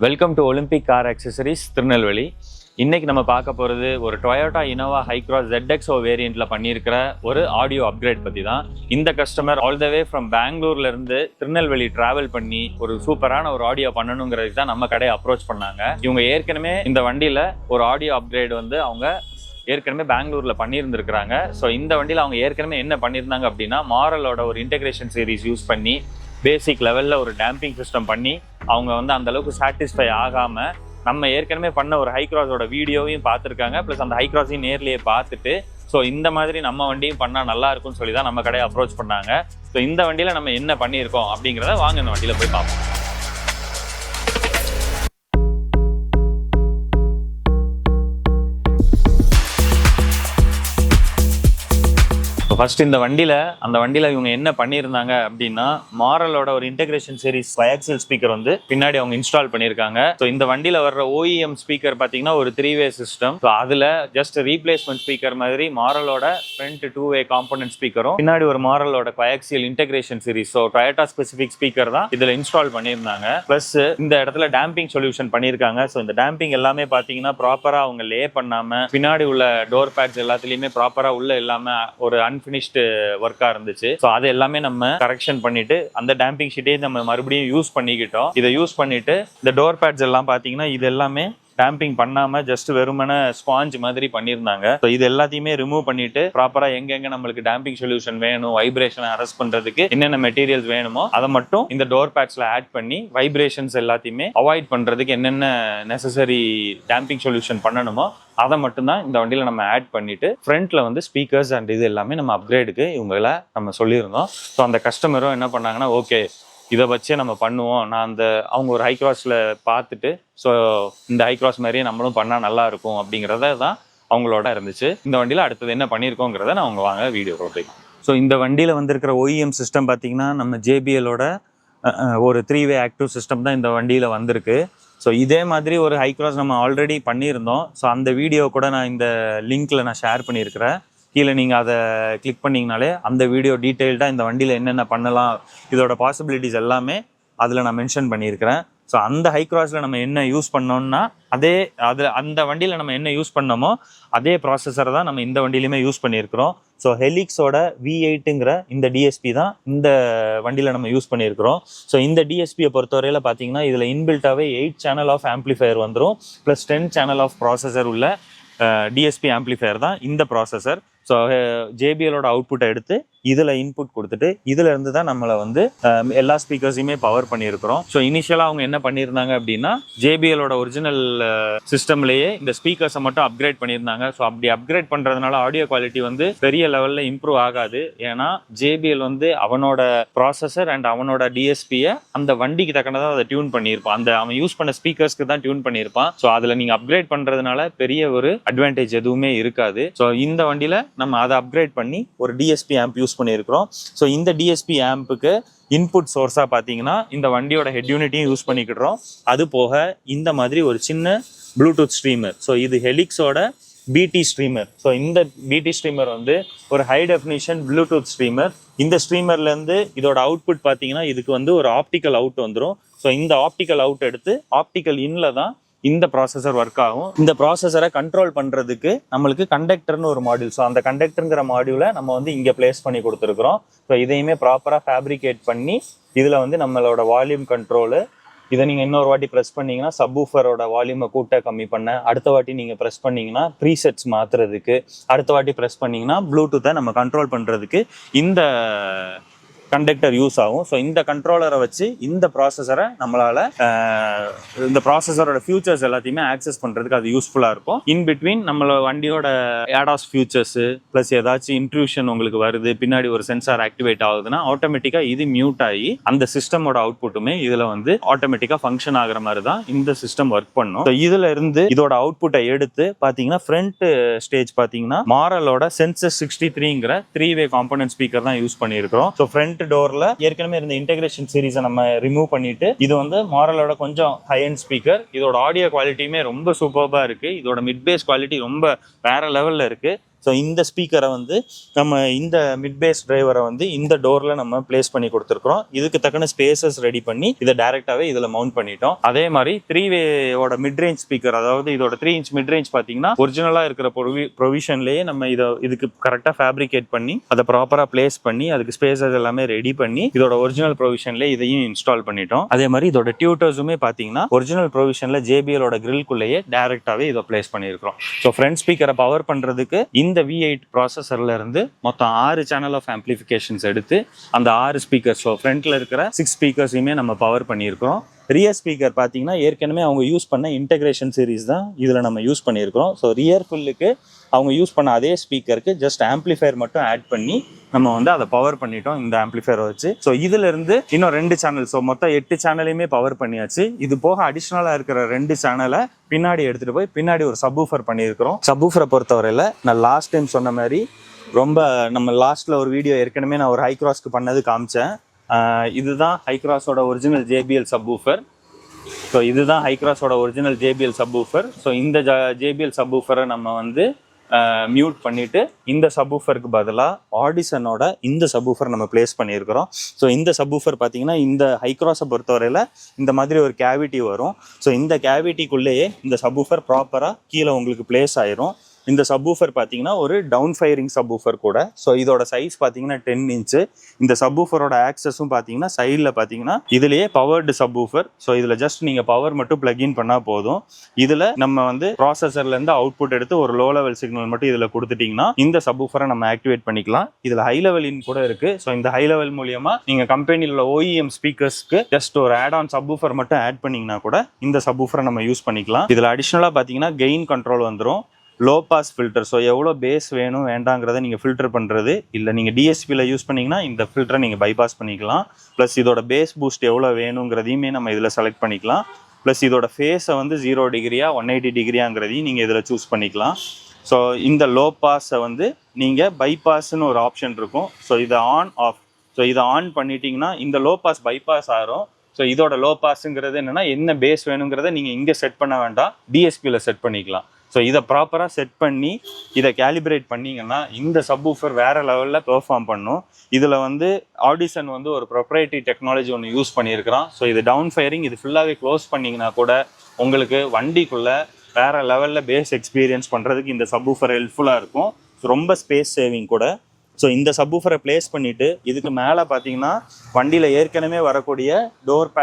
Welcome to Olympic car accessories Tirunelveli. இன்னைக்கு நம்ம பார்க்க போகிறது ஒரு டொயோட்டா இனோவா ஹைக்ராஸ் ZXO வேரியண்ட்டில் பண்ணியிருக்கிற ஒரு ஆடியோ அப்கிரேட் பற்றி தான். இந்த customer all the way from பெங்களூர்லேருந்து திருநெல்வேலி ட்ராவல் பண்ணி ஒரு சூப்பரான ஒரு ஆடியோ பண்ணணுங்கிறது தான் நம்ம கடையை அப்ரோச் பண்ணாங்க. இவங்க ஏற்கனவே இந்த வண்டியில் ஒரு ஆடியோ அப்கிரேட் அவங்க ஏற்கனவே பெங்களூரில் பண்ணியிருந்துருக்கிறாங்க. ஸோ இந்த வண்டியில் அவங்க ஏற்கனவே என்ன பண்ணியிருந்தாங்க அப்படின்னா, மாரலோட ஒரு இன்டெகிரேஷன் சீரிஸ் யூஸ் பண்ணி பேசிக் லெவலில் ஒரு டேம்பிங் சிஸ்டம் பண்ணி அவங்க அந்த அளவுக்கு சாட்டிஸ்ஃபை ஆகாமல் நம்ம ஏற்கனவே பண்ண ஒரு ஹைக்ராஸோட வீடியோவையும் பார்த்துருக்காங்க. ப்ளஸ் அந்த ஹைக்ராஸையும் நேர்லேயே பார்த்துட்டு ஸோ இந்த மாதிரி நம்ம வண்டியும் பண்ணால் நல்லா இருக்கும்னு சொல்லி தான் நம்ம கடையை அப்ரோச் பண்ணாங்க. ஸோ இந்த வண்டியில் நம்ம என்ன பண்ணியிருக்கோம் அப்படிங்கிறத வாங்க இந்த வண்டியில் போய் பார்ப்போம். ஃபர்ஸ்ட் இந்த வண்டியில் இவங்க என்ன பண்ணியிருந்தாங்க அப்படின்னா, மாரலோட ஒரு இன்டெகிரேஷன் சீரிஸ் பைஆக்சியல் ஸ்பீக்கர் பின்னாடி அவங்க இன்ஸ்டால் பண்ணியிருக்காங்க. ஸோ இந்த வண்டியில் வர்ற OEM ஸ்பீக்கர் பார்த்தீங்கன்னா ஒரு 3-வே சிஸ்டம். ஸோ அதில் ஜஸ்ட் ரீப்ளேஸ்மெண்ட் ஸ்பீக்கர் மாதிரி மாரலோட ஃப்ரண்ட் 2-வே காம்பனன்ட் ஸ்பீக்கரும் பின்னாடி ஒரு மாரலோட biaxial integration series so Toyota specific speaker தான் இதில் இன்ஸ்டால் பண்ணியிருந்தாங்க. ப்ளஸ் இந்த இடத்துல டேம்பிங் சொல்யூஷன் பண்ணியிருக்காங்க. ஸோ இந்த டேம்பிங் எல்லாமே பார்த்தீங்கன்னா ப்ராப்பராக அவங்க லே பண்ணாமல் பின்னாடி உள்ள டோர் பேட்ஸ் எல்லாத்துலேயுமே ப்ராப்பராக உள்ள இல்லாமல் ஒரு அன்ஃபினிஷ்டு ஒர்க்காக இருந்துச்சு. ஸோ அது எல்லாமே நம்ம கரெக்ஷன் பண்ணிட்டு அந்த டேம்பிங் ஷீட்டே நம்ம மறுபடியும் யூஸ் பண்ணிக்கிட்டோம். இதை யூஸ் பண்ணிட்டு இந்த டோர் பேட்ஸ் எல்லாம் பார்த்தீங்கன்னா இது எல்லாமே டேம்பிங் பண்ணாமல் ஜஸ்ட் வெறுமன ஸ்பாஞ்ச் மாதிரி பண்ணியிருந்தாங்க. ஸோ இது எல்லாத்தையுமே ரிமூவ் பண்ணிட்டு ப்ராப்பராக எங்கெங்க நம்மளுக்கு டேம்பிங் சொல்யூஷன் வேணும், வைப்ரேஷனை அரெஸ்ட் பண்ணுறதுக்கு என்னென்ன மெட்டீரியல்ஸ் வேணுமோ அதை மட்டும் இந்த டோர் பேட்ஸில் ஆட் பண்ணி வைப்ரேஷன்ஸ் எல்லாத்தையுமே அவாய்ட் பண்ணுறதுக்கு என்னென்ன நெசசரி டேம்பிங் சொல்யூஷன் பண்ணணுமோ அதை மட்டும்தான் இந்த வண்டியில் நம்ம ஆட் பண்ணிட்டு ஃப்ரண்ட்ல ஸ்பீக்கர்ஸ் அண்ட் இது எல்லாமே நம்ம அப்கிரேடுக்கு இவங்கள நம்ம சொல்லியிருந்தோம். ஸோ அந்த கஸ்டமரும் என்ன பண்ணாங்கன்னா, ஓகே இதை வச்சே நம்ம பண்ணுவோம். அவங்க ஒரு ஹைக்ராஸில் பார்த்துட்டு ஸோ இந்த ஹைக்ராஸ் மாதிரியே நம்மளும் பண்ணால் நல்லா இருக்கும் அப்படிங்கிறத தான் அவங்களோட இருந்துச்சு. இந்த வண்டியில் அடுத்தது என்ன பண்ணியிருக்கோங்கிறத நான் அவங்க வாங்க வீடியோ போட்டுருக்கேன். ஸோ இந்த வண்டியில் வந்திருக்கிற OEM சிஸ்டம் பார்த்தீங்கன்னா நம்ம JBLோட ஒரு 3-வே ஆக்டிவ் சிஸ்டம் தான் இந்த வண்டியில் வந்திருக்கு. ஸோ இதே மாதிரி ஒரு ஹைக்ராஸ் நம்ம ஆல்ரெடி பண்ணியிருந்தோம். ஸோ அந்த வீடியோ கூட நான் இந்த லிங்க்கில் நான் ஷேர் பண்ணியிருக்கிறேன். கீழே நீங்கள் அதை கிளிக் பண்ணிங்கனாலே அந்த வீடியோ டீட்டெயில்டாக இந்த வண்டியில் என்னென்ன பண்ணலாம் இதோட பாசிபிலிட்டிஸ் எல்லாமே அதில் நான் மென்ஷன் பண்ணியிருக்கிறேன். ஸோ அந்த ஹைக்ராஸில் நம்ம என்ன யூஸ் பண்ணோம்னா அந்த வண்டியில் நம்ம என்ன யூஸ் பண்ணோமோ அதே ப்ராசஸரை தான் நம்ம இந்த வண்டியிலையுமே யூஸ் பண்ணியிருக்கிறோம். ஸோ ஹெலிக்ஸோட V8ங்கிற இந்த DSP தான் இந்த வண்டியில் நம்ம யூஸ் பண்ணியிருக்கிறோம். ஸோ இந்த DSPயை பொறுத்தவரையில் பார்த்தீங்கன்னா இதில் இன்பில்ட்டாகவே 8 சேனல் ஆஃப் ஆம்ப்ளிஃபையர் வந்துடும். ப்ளஸ் 10 சேனல் ஆஃப் ப்ராசஸர் உள்ள DSP ஆம்ப்ளிஃபையர் தான் இந்த ப்ராசஸர். ஸோ JBLோட அவுட்புட்டை எடுத்து இதில் இன்புட் கொடுத்துட்டு இதில் இருந்து தான் நம்மளை எல்லா ஸ்பீக்கர்ஸையுமே பவர் பண்ணியிருக்கிறோம். ஸோ இனிஷியலாக அவங்க என்ன பண்ணியிருந்தாங்க அப்படின்னா, JBLோட ஒரிஜினல் சிஸ்டம்லேயே இந்த ஸ்பீக்கர்ஸை மட்டும் அப்கிரேட் பண்ணியிருந்தாங்க. ஸோ அப்படி அப்கிரேட் பண்ணுறதுனால ஆடியோ குவாலிட்டி பெரிய லெவலில் இம்ப்ரூவ் ஆகாது. ஏன்னா JBL அவனோட ப்ராசஸர் அண்ட் அவனோட DSPயை அந்த வண்டிக்கு தக்கனதாக அதை டியூன் பண்ணியிருப்பான். அவன் யூஸ் பண்ண ஸ்பீக்கர்ஸ்க்கு தான் டியூன் பண்ணியிருப்பான். ஸோ அதில் நீங்கள் அப்கிரேட் பண்ணுறதுனால பெரிய ஒரு அட்வான்டேஜ் எதுவுமே இருக்காது. ஸோ இந்த வண்டியில் நம்ம அதை அப்கிரேட் பண்ணி ஒரு DSP ஆம்ப் யூஸ் பண்ணியிருக்கிறோம். ஸோ இந்த DSP ஆம்புக்கு இன்புட் சோர்ஸாக பார்த்தீங்கன்னா இந்த வண்டியோட ஹெட் யூனிட்டையும் யூஸ் பண்ணிக்கிடுறோம். அது போக இந்த மாதிரி ஒரு சின்ன ப்ளூடூத் ஸ்ட்ரீமர். ஸோ இது ஹெலிக்ஸோட BT ஸ்ட்ரீமர். ஸோ இந்த BT ஸ்ட்ரீமர் ஒரு ஹை டெஃபினிஷன் ப்ளூடூத் ஸ்ட்ரீமர். இந்த ஸ்ட்ரீமர்லேருந்து இதோட அவுட்புட் பார்த்தீங்கன்னா இதுக்கு ஒரு ஆப்டிக்கல் அவுட் வந்துடும். ஸோ இந்த ஆப்டிக்கல் அவுட் எடுத்து ஆப்டிக்கல் இன்ல தான் இந்த ப்ராசஸர் ஒர்க் ஆகும். இந்த ப்ராசஸரை கண்ட்ரோல் பண்ணுறதுக்கு நம்மளுக்கு கண்டக்டர்னு ஒரு மாடியூல். ஸோ அந்த கண்டக்டருங்கிற மாடியூலை நம்ம இங்கே பிளேஸ் பண்ணி கொடுத்துருக்குறோம். ஸோ இதையுமே ப்ராப்பராக ஃபேப்ரிகேட் பண்ணி இதில் நம்மளோட வால்யூம் கண்ட்ரோலு இதை நீங்கள் இன்னொரு வாட்டி ப்ரெஸ் பண்ணிங்கன்னா சப்வூஃபரோட வால்யூமை கூட்ட கம்மி பண்ண, அடுத்த வாட்டி நீங்கள் ப்ரெஸ் பண்ணிங்கன்னா ப்ரீசெட்ஸ் மாற்றுறதுக்கு, அடுத்த வாட்டி ப்ரெஸ் பண்ணிங்கன்னா ப்ளூடூத்தை நம்ம கண்ட்ரோல் பண்ணுறதுக்கு இந்த கண்டக்டர் யூஸ் ஆகும். ஸோ இந்த கண்ட்ரோலரை வச்சு இந்த ப்ராசஸரை நம்மளால் இந்த ப்ராசஸரோட ஃபியூச்சர்ஸ் எல்லாத்தையுமே ஆக்சஸ் பண்ணுறதுக்கு அது யூஸ்ஃபுல்லாக இருக்கும். இன் பிட்வீன் நம்மளோட வண்டியோட ஏடாஸ் ஃபியூச்சர்ஸு ப்ளஸ் ஏதாச்சும் இன்ட்ரூஷன் உங்களுக்கு வருது, பின்னாடி ஒரு சென்சார் ஆக்டிவேட் ஆகுதுன்னா ஆட்டோமேட்டிக்காக இது மியூட் ஆகி அந்த சிஸ்டமோட அவுட்புட்டுமே இதில் ஆட்டோமேட்டிக்காக ஃபங்க்ஷன் ஆகிற மாதிரி தான் இந்த சிஸ்டம் ஒர்க் பண்ணும். ஸோ இதில் இருந்து இதோட அவுட்புட்டை எடுத்து பார்த்தீங்கன்னா ஃப்ரண்ட் ஸ்டேஜ் பார்த்தீங்கன்னா மாரலோட சென்சஸ் 63ங்கிற 3-வே காம்பனன்ட் ஸ்பீக்கர் தான் யூஸ் பண்ணியிருக்கிறோம். ஸோ ஃப்ரண்ட் டோர்ல ஏற்கனவே இருந்த இன்டெகிரேஷன் சீரிஸை நம்ம ரிமூவ் பண்ணிட்டு இது மாரலோட கொஞ்சம் ஹை எண்ட் ஸ்பீக்கர். இதோட ஆடியோ குவாலிட்டியுமே ரொம்ப சூப்பர்பா இருக்கு. இதோட மிட் பேஸ் குவாலிட்டி ரொம்ப வேற லெவல்ல இருக்கு. ஸோ இந்த ஸ்பீக்கரை வந்து நம்ம இந்த மிட் பேஸ் டிரைவரை வந்து இந்த டோரில் நம்ம பிளேஸ் பண்ணி கொடுத்துருக்குறோம். இதுக்கு தக்கன ஸ்பேசஸ் ரெடி பண்ணி இதை டைரெக்டாகவே இதில் மவுண்ட் பண்ணிட்டோம். அதே மாதிரி 3-வேயோட மிட் ரேஞ்ச் ஸ்பீக்கர், அதாவது இதோட 3 இன்ச் மிட் ரேஞ்ச் பார்த்தீங்கன்னா ஒரிஜினலாக இருக்கிற ப்ரொவிஷன்லேயே நம்ம இதுக்கு கரெக்டாக ஃபேப்ரிகேட் பண்ணி அதை ப்ராப்பராக பிளேஸ் பண்ணி அதுக்கு ஸ்பேசஸ் எல்லாமே ரெடி பண்ணி இதோட ஒரிஜினல் ப்ரொவிஷன்லேயே இதையும் இன்ஸ்டால் பண்ணிட்டோம். அதே மாதிரி இதோட டியூட்டர்ஸுமே பார்த்தீங்கன்னா ஒரிஜினல் ப்ரொவிஷனில் JBL-ஓட கிரில்குள்ளேயே டைரெக்டாகவே இதை பிளேஸ் பண்ணியிருக்கிறோம். ஸோ ஃப்ரண்ட் ஸ்பீக்கரை பவர் பண்ணுறதுக்கு இந்த V8 ப்ராசஸர்ல இருந்து மொத்தம் 6 சேனல் ஆஃப் ஆம்பிளிஃபிகேஷன்ஸ் எடுத்து அந்த 6 ஸ்பீக்கர்ஸ், ஸோ ஃப்ரண்ட்ல இருக்கிற 6 ஸ்பீக்கர்ஸையுமே நம்ம பவர் பண்ணியிருக்கிறோம். ரியர் ஸ்பீக்கர் பார்த்தீங்கன்னா ஏற்கனவே அவங்க யூஸ் பண்ண இன்டகிரேஷன் சீரிஸ் தான் இதில் நம்ம யூஸ் பண்ணியிருக்கிறோம். ஸோ ரியர் ஃபுல்லுக்கு அவங்க யூஸ் பண்ண அதே ஸ்பீக்கருக்கு ஜஸ்ட் ஆம்பிளிஃபயர் மட்டும் ஆட் பண்ணி நம்ம வந்து அதை பவர் பண்ணிட்டோம் இந்த ஆம்பிளிஃபயரை வச்சு. ஸோ இதுல இருந்து இன்னும் 2 சேனல், ஸோ மொத்தம் 8 சேனலையுமே பவர் பண்ணியாச்சு. இது போக அடிஷ்னலாக இருக்கிற 2 சேனலை பின்னாடி எடுத்துட்டு போய் பின்னாடி ஒரு சப்வூஃபர் பண்ணியிருக்கிறோம். சப்வூஃபரை பொறுத்தவரையில் நான் லாஸ்ட் டைம் சொன்ன மாதிரி ரொம்ப நம்ம லாஸ்ட்ல ஒரு வீடியோ ஏற்கனவே நான் ஒரு ஹைக்ராஸ்க்கு பண்ணது காமிச்சேன். இதுதான் ஹைக்ராஸோட ஒரிஜினல் JBL சப்வூஃபர். ஸோ இதுதான் ஹைக்ராஸோட ஒரிஜினல் JBL சப்வூஃபர். ஸோ இந்த JBL சப்வூஃபரை நம்ம வந்து மியூட் பண்ணிட்டு இந்த சப்வூஃபருக்கு பதிலாக ஆடிசனோட இந்த சப்வூஃபர் நம்ம பிளேஸ் பண்ணியிருக்கிறோம். ஸோ இந்த சப்வூஃபர் பார்த்தீங்கன்னா இந்த ஹைக்ராஸை பொறுத்தவரையில் இந்த மாதிரி ஒரு கேவிட்டி வரும். ஸோ இந்த கேவிட்டிக்குள்ளேயே இந்த சப்வூஃபர் ப்ராப்பராக கீழே உங்களுக்கு பிளேஸ் ஆயிரும். இந்த சப்வூஃபர் பார்த்தீங்கன்னா ஒரு டவுன் ஃபயரிங் சப்வூஃபர் கூட. ஸோ இதோட சைஸ் பார்த்தீங்கன்னா 10 இன்ச்சு. இந்த சப்வூஃபரோட ஆக்சஸும் பார்த்தீங்கன்னா சைடில் பார்த்தீங்கன்னா இதுலேயே பவர்டு சப்வூஃபர். ஸோ இதில் ஜஸ்ட் நீங்கள் பவர் மட்டும் பிளக்இன் பண்ணால் போதும். இதில் நம்ம வந்து ப்ராசஸர்லேருந்து அவுட்புட் எடுத்து ஒரு லோ லெவல் சிக்னல் மட்டும் இதில் கொடுத்துட்டிங்கன்னா இந்த சப்வூஃபரை நம்ம ஆக்டிவேட் பண்ணிக்கலாம். இதில் ஹை லெவல் இன் கூட இருக்குது. ஸோ இந்த ஹை லெவல் மூலியமாக நீங்கள் கம்பெனியில் உள்ள OEM ஸ்பீக்கர்ஸ்க்கு ஜஸ்ட் ஒரு ஆட் ஆன் சப்வூஃபர் மட்டும் ஆட் பண்ணிங்கன்னா கூட இந்த சப்வூஃபரை நம்ம யூஸ் பண்ணிக்கலாம். இதில் அடிஷ்னலாக பார்த்தீங்கன்னா கெயின் கண்ட்ரோல் வந்துடும். லோ பாஸ் ஃபில்டர், ஸோ எவ்வளோ பேஸ் வேணும் வேண்டாங்கிறத நீங்கள் ஃபில்டர் பண்ணுறது. இல்லை நீங்கள் DSPயில் யூஸ் பண்ணிங்கன்னா இந்த ஃபில்டரை நீங்கள் பைபாஸ் பண்ணிக்கலாம். ப்ளஸ் இதோட பேஸ் பூஸ்ட் எவ்வளோ வேணுங்கிறதையுமே நம்ம இதில் செலக்ட் பண்ணிக்கலாம். ப்ளஸ் இதோட ஃபேஸை வந்து 0 டிகிரியா 180 டிகிரியாங்கிறதையும் நீங்கள் இதில் சூஸ் பண்ணிக்கலாம். ஸோ இந்த லோ பாஸை வந்து நீங்கள் பைபாஸ்ன்னு ஒரு ஆப்ஷன் இருக்கும். ஸோ இதை ஆன் ஆஃப், ஸோ இதை ஆன் பண்ணிட்டீங்கன்னா இந்த லோ பாஸ் பைபாஸ் ஆகும். ஸோ இதோட லோ பாஸுங்கிறது என்னென்னா என்ன பேஸ் வேணுங்கிறத நீங்கள் இங்கே செட் பண்ண வேண்டாம், DSPயில் செட் பண்ணிக்கலாம். ஸோ இதை ப்ராப்பராக செட் பண்ணி இதை கேலிப்ரேட் பண்ணிங்கன்னா இந்த சப்வூஃபர் வேறு லெவலில் பெர்ஃபார்ம் பண்ணும். இதில் வந்து ஆடிசன் வந்து ஒரு ப்ரொப்ரைட்டரி டெக்னாலஜி ஒன்று யூஸ் பண்ணியிருக்கிறான். ஸோ இது டவுன் ஃபயரிங், இது ஃபுல்லாகவே க்ளோஸ் பண்ணிங்கன்னா கூட உங்களுக்கு வண்டிக்குள்ளே வேறு லெவலில் பேஸ் எக்ஸ்பீரியன்ஸ் பண்ணுறதுக்கு இந்த சப்வூஃபர் ஹெல்ப்ஃபுல்லாக இருக்கும். ஸோ ரொம்ப ஸ்பேஸ் சேவிங் கூட. ஸோ இந்த சப்வூஃபரை பிளேஸ் பண்ணிவிட்டு இதுக்கு மேலே பார்த்தீங்கன்னா வண்டியில் ஏற்கனவே வரக்கூடிய டோர்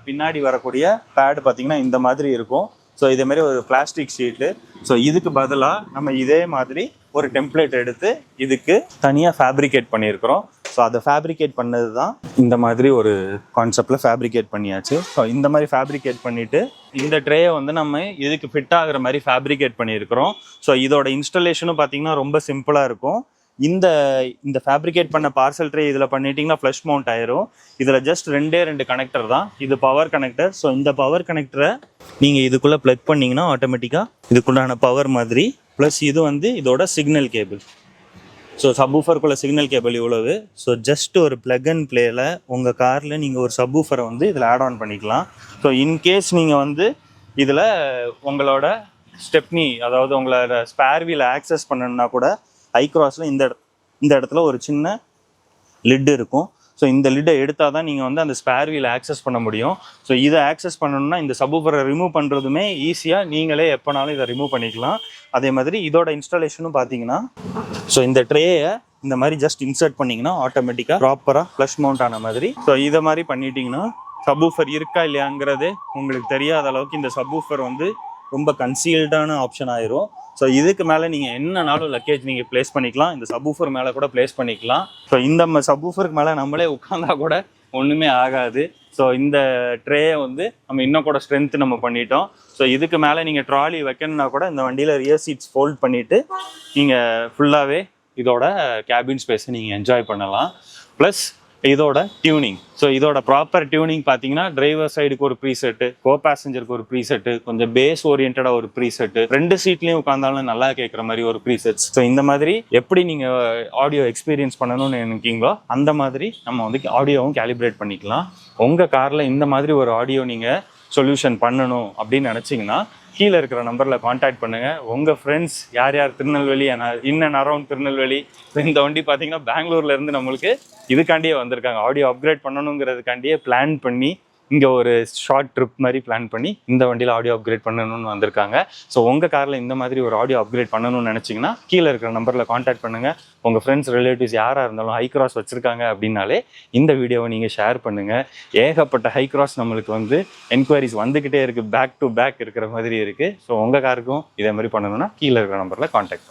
பின்னாடி வரக்கூடிய பேடு பார்த்தீங்கன்னா இந்த மாதிரி இருக்கும். ஸோ இதே மாதிரி ஒரு பிளாஸ்டிக் ஷீட்டு. ஸோ இதுக்கு பதிலாக நம்ம இதே மாதிரி ஒரு டெம்ப்ளேட் எடுத்து இதுக்கு தனியாக ஃபேப்ரிகேட் பண்ணியிருக்கிறோம். ஸோ அதை ஃபேப்ரிகேட் பண்ணது தான் இந்த மாதிரி ஒரு கான்செப்டில் ஃபேப்ரிகேட் பண்ணியாச்சு. ஸோ இந்த மாதிரி ஃபேப்ரிகேட் பண்ணிவிட்டு இந்த ட்ரேயை வந்து நம்ம இதுக்கு ஃபிட் ஆகிற மாதிரி ஃபேப்ரிகேட் பண்ணியிருக்கிறோம். ஸோ இதோட இன்ஸ்டலேஷனும் பார்த்தீங்கன்னா ரொம்ப சிம்பிளாக இருக்கும். இந்த ஃபேப்ரிகேட் பண்ண பார்சல் ட்ரே இதில் பண்ணிட்டீங்கன்னா ஃப்ளஷ் மவுண்ட் ஆயிரும். இதில் ஜஸ்ட் 2 கனெக்டர் தான். இது பவர் கனெக்டர். ஸோ இந்த பவர் கனெக்டரை நீங்கள் இதுக்குள்ளே ப்ளக் பண்ணிங்கன்னா ஆட்டோமேட்டிக்காக இதுக்குள்ளான பவர் மாதிரி, ப்ளஸ் இது வந்து இதோட சிக்னல் கேபிள். ஸோ சப்வூஃபருக்குள்ள சிக்னல் கேபிள் இவ்வளவு. ஸோ ஜஸ்ட் ஒரு ப்ளக் அண்ட் பிளேயில் உங்கள் காரில் நீங்கள் ஒரு சப்வூஃபரை வந்து இதில் ஆட் ஆன் பண்ணிக்கலாம். ஸோ இன்கேஸ் நீங்கள் வந்து இதில் உங்களோட ஸ்டெப்னி, அதாவது உங்களோட ஸ்பேர் வீலை ஆக்சஸ் பண்ணணுன்னா கூட ஹைக்ராஸில் இந்த இடத்துல ஒரு சின்ன லிட் இருக்கும். ஸோ இந்த லிட்டை எடுத்தால் தான் நீங்கள் வந்து அந்த ஸ்பேர் வீலை ஆக்சஸ் பண்ண முடியும். ஸோ இதை ஆக்சஸ் பண்ணணும்னா இந்த சப்வூஃபரை ரிமூவ் பண்ணுறதுமே ஈஸியாக நீங்களே எப்போனாலும் இதை ரிமூவ் பண்ணிக்கலாம். அதே மாதிரி இதோட இன்ஸ்டாலேஷனும் பார்த்தீங்கன்னா ஸோ இந்த ட்ரேயை இந்த மாதிரி ஜஸ்ட் இன்சர்ட் பண்ணிங்கன்னா ஆட்டோமேட்டிக்காக ப்ராப்பராக ஃப்ளஷ் மவுண்ட் ஆன மாதிரி. ஸோ இதை மாதிரி பண்ணிட்டீங்கன்னா சப்வூஃபர் இருக்கா இல்லையாங்கிறது உங்களுக்கு தெரியாத அளவுக்கு இந்த சப்வூஃபர் வந்து ரொம்ப கன்சீல்டான ஆப்ஷன் ஆயிரும். ஸோ இதுக்கு மேலே நீங்கள் என்னன்னாலும் லக்கேஜ் நீங்கள் ப்ளேஸ் பண்ணிக்கலாம். இந்த சப்வூஃபர் மேலே கூட ப்ளேஸ் பண்ணிக்கலாம். ஸோ இந்த சப்வூஃபருக்கு மேலே நம்மளே உட்காந்தா கூட ஒன்றுமே ஆகாது. ஸோ இந்த ட்ரேயை வந்து நம்ம இன்னும் கூட ஸ்ட்ரென்த் நம்ம பண்ணிட்டோம். ஸோ இதுக்கு மேலே நீங்கள் ட்ராலி வைக்கணுன்னா கூட இந்த வண்டியில் ரியர் சீட்ஸ் ஃபோல்ட் பண்ணிவிட்டு நீங்கள் ஃபுல்லாகவே இதோட கேபின் ஸ்பேஸை நீங்கள் என்ஜாய் பண்ணலாம். ப்ளஸ் இதோட டியூனிங், ஸோ இதோட ப்ராப்பர் டியூனிங் பார்த்தீங்கன்னா டிரைவர் சைடுக்கு ஒரு ப்ரீசெட்டு, கோ பேசஞ்சருக்கு ஒரு ப்ரீசெட்டு, கொஞ்சம் பேஸ் ஓரியன்டாக ஒரு ப்ரீசெட்டு, 2 சீட்லேயும் உட்காந்தாலும் நல்லா கேட்குற மாதிரி ஒரு ப்ரீசெட்ஸ். ஸோ இந்த மாதிரி எப்படி நீங்கள் ஆடியோ எக்ஸ்பீரியன்ஸ் பண்ணணும்னு நினைக்கிங்களோ அந்த மாதிரி நம்ம வந்து ஆடியோவும் கேலிப்ரேட் பண்ணிக்கலாம். உங்கள் காரில் இந்த மாதிரி ஒரு ஆடியோ நீங்கள் சொல்யூஷன் பண்ணணும் அப்படின்னு நினச்சிங்கன்னா கீழே இருக்கிற நம்பரில் காண்டாக்ட் பண்ணுங்கள். உங்கள் ஃப்ரெண்ட்ஸ் யார் யார் Tirunelveli in and around Tirunelveli, இந்த வண்டி பார்த்தீங்கன்னா பெங்களூர்லேருந்து நம்மளுக்கு இதுக்காண்டியே வந்திருக்காங்க. ஆடியோ அப்கிரேட் பண்ணணுங்கிறதுக்காண்டியே பிளான் பண்ணி இங்கே ஒரு ஷார்ட் ட்ரிப் மாதிரி பிளான் பண்ணி இந்த வண்டியில் ஆடியோ அப்கிரேட் பண்ணணும்னு வந்திருக்காங்க. ஸோ உங்கள் காரில் இந்த மாதிரி ஒரு ஆடியோ அப்கிரேட் பண்ணணும்னு நினச்சிங்கன்னா கீழே இருக்கிற நம்பரில் காண்டாக்ட் பண்ணுங்கள். உங்கள் ஃப்ரெண்ட்ஸ் ரிலேட்டிவ்ஸ் யாராக இருந்தாலும் ஹை கிராஸ் வச்சுருக்காங்க அப்படின்னாலே இந்த வீடியோவை நீங்கள் ஷேர் பண்ணுங்கள். ஏகப்பட்ட ஹை கிராஸ் நம்மளுக்கு வந்து என்கொயரிஸ் வந்துக்கிட்டே இருக்குது, பேக் டு பேக் இருக்கிற மாதிரி இருக்குது. ஸோ உங்கள் காருக்கும் இதே மாதிரி பண்ணணும்னா கீழே இருக்கிற நம்பரில் காண்டாக்ட்